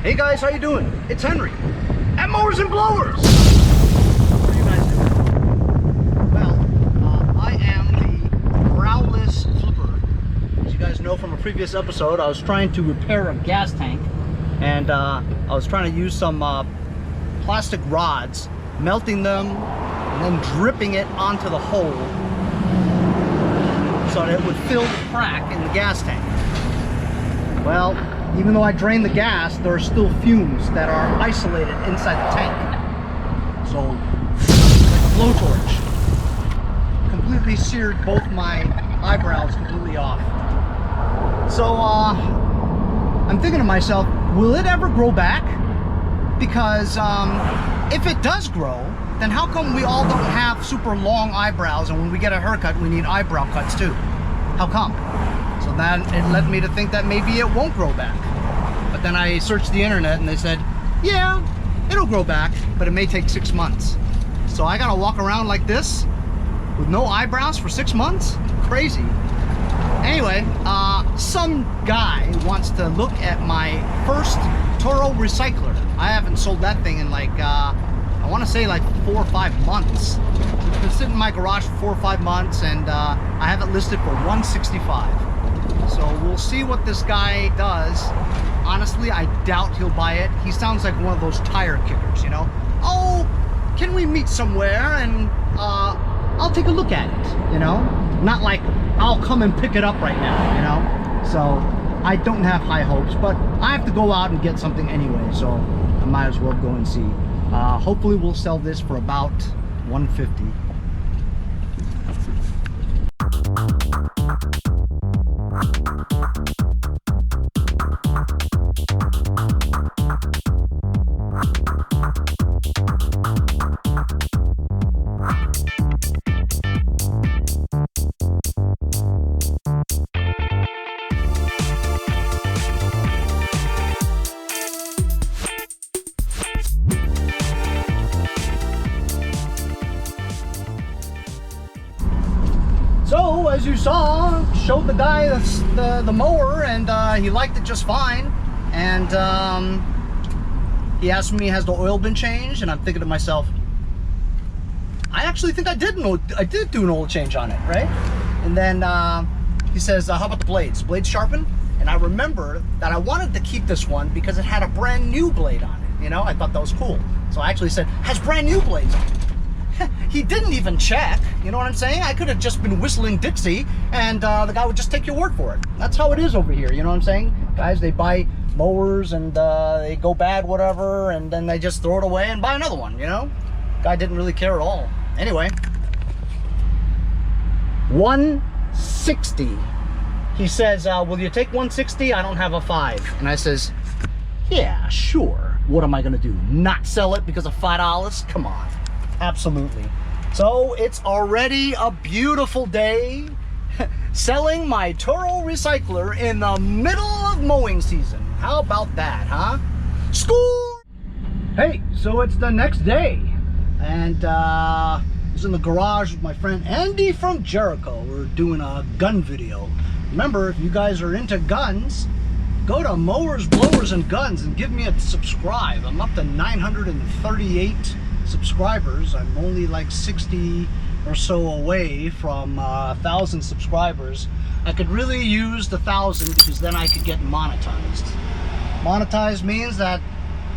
Hey guys, how you doing? It's Henry at Mowers and Blowers. What are you guys doing? Well, I am the browless flipper. As you guys know from a previous episode, I was trying to repair a gas tank, and I was trying to use some plastic rods, melting them, and then dripping it onto the hole so that it would fill the crack in the gas tank. Well, even though I drained the gas, there are still fumes that are isolated inside the tank. So, like a blowtorch. Completely seared both my eyebrows completely off. So, I'm thinking to myself, will it ever grow back? Because if it does grow, then how come we all don't have super long eyebrows, and when we get a haircut, we need eyebrow cuts too? How come? So then it led me to think that maybe it won't grow back. But then I searched the internet and they said, yeah, it'll grow back, but it may take 6 months. So I gotta walk around like this with no eyebrows for 6 months? Crazy. Anyway, some guy wants to look at my first Toro recycler. I haven't sold that thing in like, I want to say like 4 or 5 months. It's been sitting in my garage for 4 or 5 months, and I have it listed for $165. So we'll see what this guy does. Honestly, I doubt he'll buy it. He sounds like one of those tire kickers, you know? Oh, can we meet somewhere and I'll take a look at it, you know? Not like I'll come and pick it up right now, you know? So I don't have high hopes, but I have to go out and get something anyway, so I might as well go and see. Hopefully we'll sell this for about $150. So, as you saw, showed the guy the mower, and he liked it just fine. And he asked me, has the oil been changed? And I'm thinking to myself, I actually think I did do an oil change on it, right? And then he says, how about the blades? Blades sharpened? And I remember that I wanted to keep this one because it had a brand new blade on it. You know, I thought that was cool. So I actually said, has brand new blades on it. He didn't even check, you know what I'm saying? I could have just been whistling Dixie, and the guy would just take your word for it. That's how it is over here, you know what I'm saying? Guys, they buy mowers and they go bad, whatever, and then they just throw it away and buy another one, you know? Guy didn't really care at all. Anyway, $160. He says, will you take $160? I don't have a 5. And I says, yeah, sure. What am I gonna do? Not sell it because of $5? Come on. Absolutely. So it's already a beautiful day selling my Toro recycler in the middle of mowing season. How about that, huh? Score! Hey, so it's the next day, and I was in the garage with my friend Andy from Jericho. We're doing a gun video. Remember, if you guys are into guns, go to Mowers, Blowers, and Guns and give me a subscribe. I'm up to 938 subscribers. I'm only like 60 or so away from 1,000 subscribers. I could really use the 1,000 because then I could get monetized. Monetized means that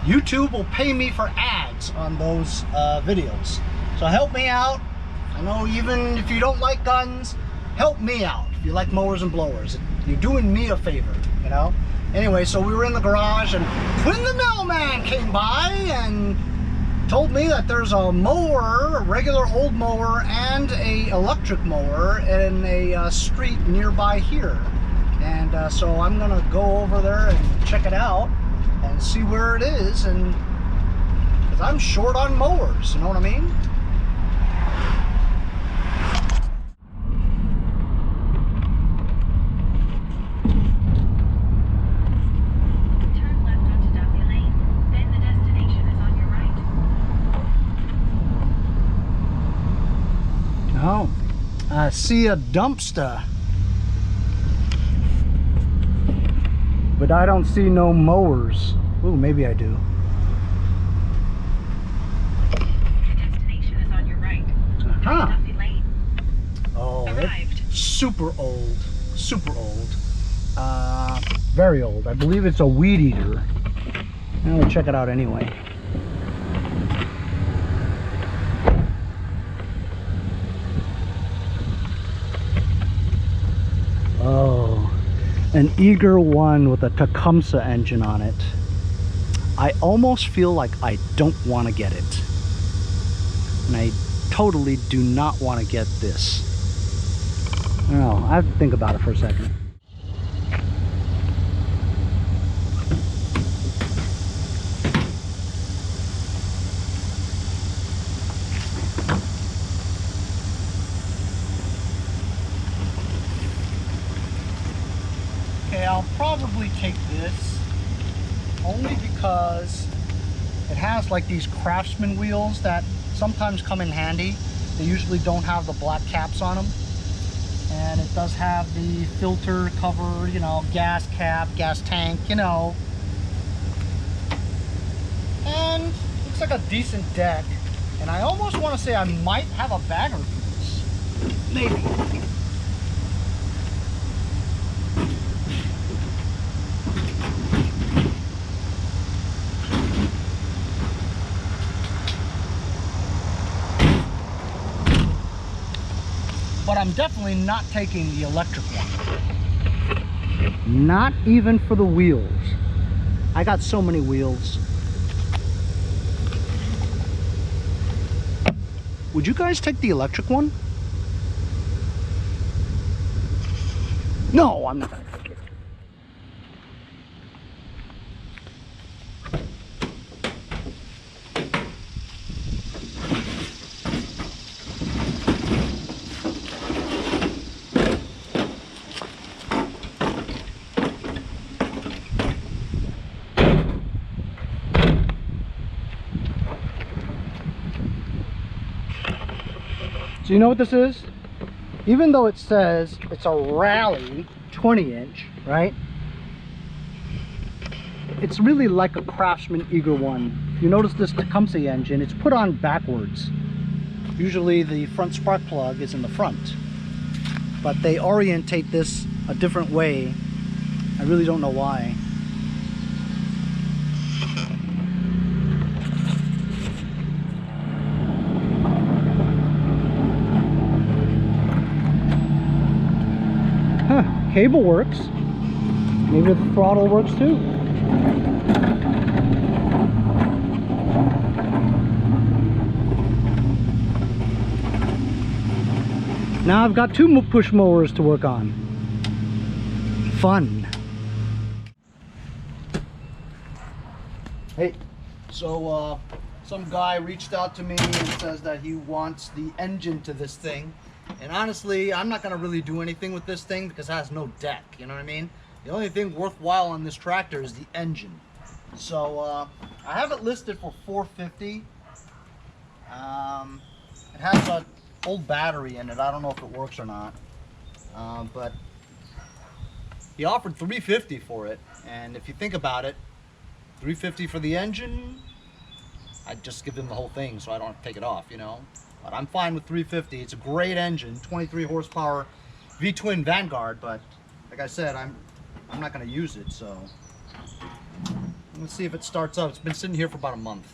YouTube will pay me for ads on those videos. So help me out. I know even if you don't like guns, help me out. If you like mowers and blowers, you're doing me a favor, you know? Anyway, so we were in the garage, and when the mailman came by and told me that there's a mower, a regular old mower, and a electric mower in a street nearby here. And so I'm gonna go over there and check it out and see where it is, and because I'm short on mowers, you know what I mean? Oh, I see a dumpster. But I don't see no mowers. Ooh, maybe I do. Your destination is on your right. Huh. Lane. Oh, Arrived. it's super old. Super old. Very old. I believe it's a weed eater. I'm gonna check it out anyway. Oh, an Eager one with a Tecumseh engine on it. I almost feel like I don't want to get it. And I totally do not want to get this. I don't know, I have to think about it for a second. Okay, I'll probably take this only because it has like these Craftsman wheels that sometimes come in handy. They usually don't have the black caps on them. And it does have the filter cover, you know, gas cap, gas tank, you know. And looks like a decent deck. And I almost want to say I might have a bagger for this. Maybe. But I'm definitely not taking the electric one. Not even for the wheels. I got so many wheels. Would you guys take the electric one? No, I'm not gonna take it. So you know what this is? Even though it says it's a Rally 20-inch, right? It's really like a Craftsman Eager one. If you notice this Tecumseh engine, it's put on backwards. Usually the front spark plug is in the front. But they orientate this a different way. I really don't know why. Cable works. Maybe the throttle works too. Now I've got two push mowers to work on. Fun. Hey, so some guy reached out to me and says that he wants the engine to this thing. And honestly, I'm not going to really do anything with this thing because it has no deck, you know what I mean? The only thing worthwhile on this tractor is the engine. So I have it listed for $450. It has an old battery in it. I don't know if it works or not. But he offered $350 for it. And if you think about it, $350 for the engine, I'd just give him the whole thing so I don't have to take it off, you know? But I'm fine with $350. It's a great engine, 23 horsepower Vtwin Vanguard, but like I said, I'm not going to use it, so let's see if it starts up. It's been sitting here for about a month.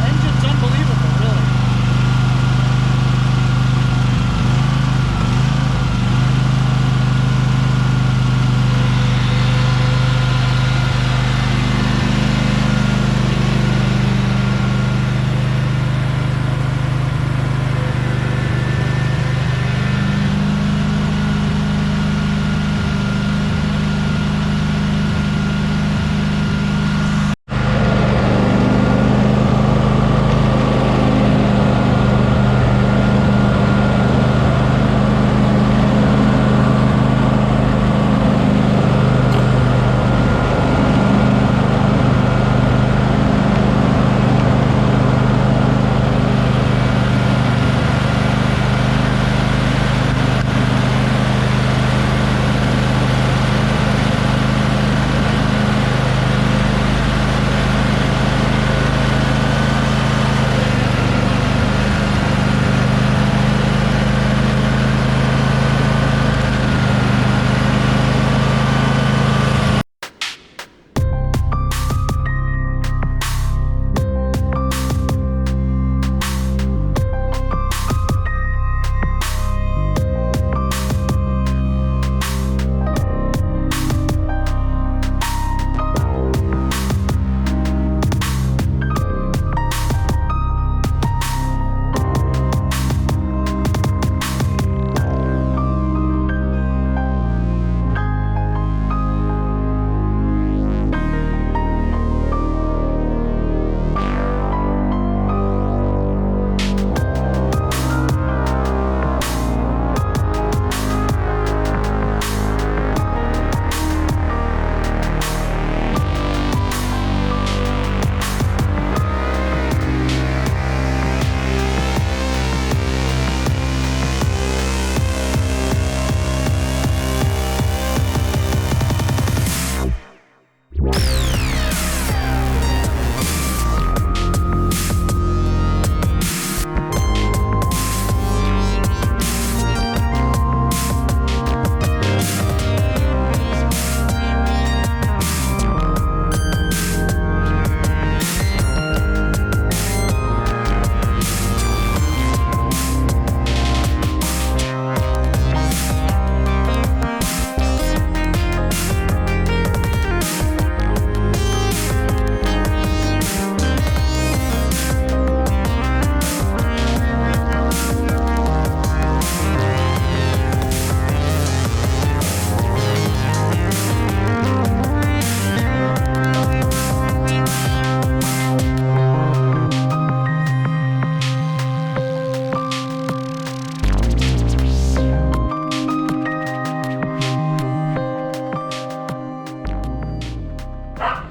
Engine's unbelievable, really.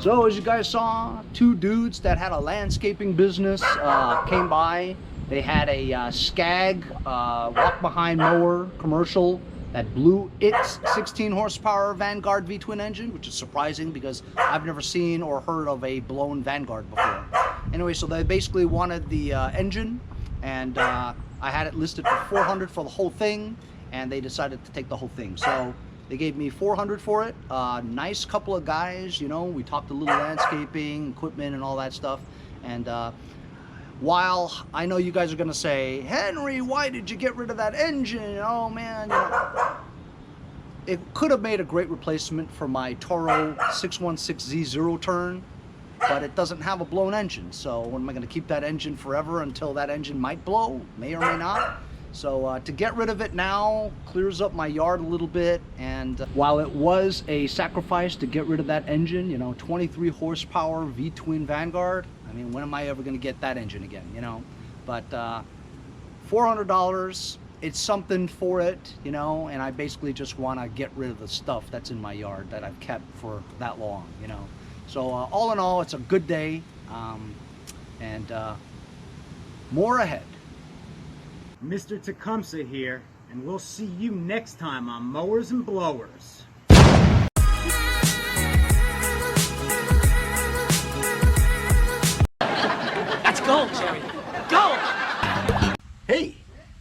So as you guys saw, two dudes that had a landscaping business came by. They had a Scag walk-behind mower commercial that blew its 16 horsepower Vanguard Vtwin engine, which is surprising because I've never seen or heard of a blown Vanguard before. Anyway, so they basically wanted the engine, and I had it listed for $400 for the whole thing, and they decided to take the whole thing. So they gave me $400 for it. Nice couple of guys, you know, we talked a little landscaping, equipment, and all that stuff. And while I know you guys are gonna say, Henry, why did you get rid of that engine? Oh man, you know, it could have made a great replacement for my Toro 616Z zero turn, but it doesn't have a blown engine. So what am I gonna keep that engine forever until that engine might blow? May or may not. So to get rid of it now clears up my yard a little bit, and while it was a sacrifice to get rid of that engine, you know, 23 horsepower Vtwin Vanguard, I mean, when am I ever going to get that engine again, you know? But $400, it's something for it, you know, and I basically just want to get rid of the stuff that's in my yard that I've kept for that long, you know. So all in all, it's a good day, and more ahead. Mr. Tecumseh here, and we'll see you next time on Mowers and Blowers. Let's go, Jerry. Go! Hey,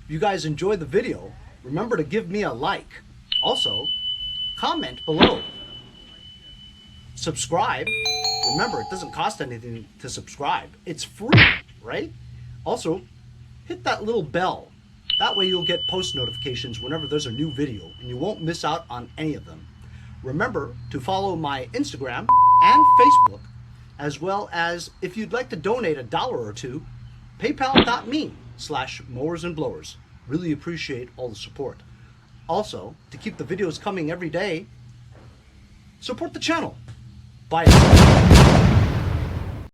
if you guys enjoyed the video, remember to give me a like. Also, comment below. Subscribe. Remember, it doesn't cost anything to subscribe. It's free, right? Also, hit that little bell. That way you'll get post notifications whenever there's a new video, and you won't miss out on any of them. Remember to follow my Instagram and Facebook, as well as if you'd like to donate $1 or $2, paypal.me/mowersandblowers. Really appreciate all the support. Also, to keep the videos coming every day, support the channel. Bye.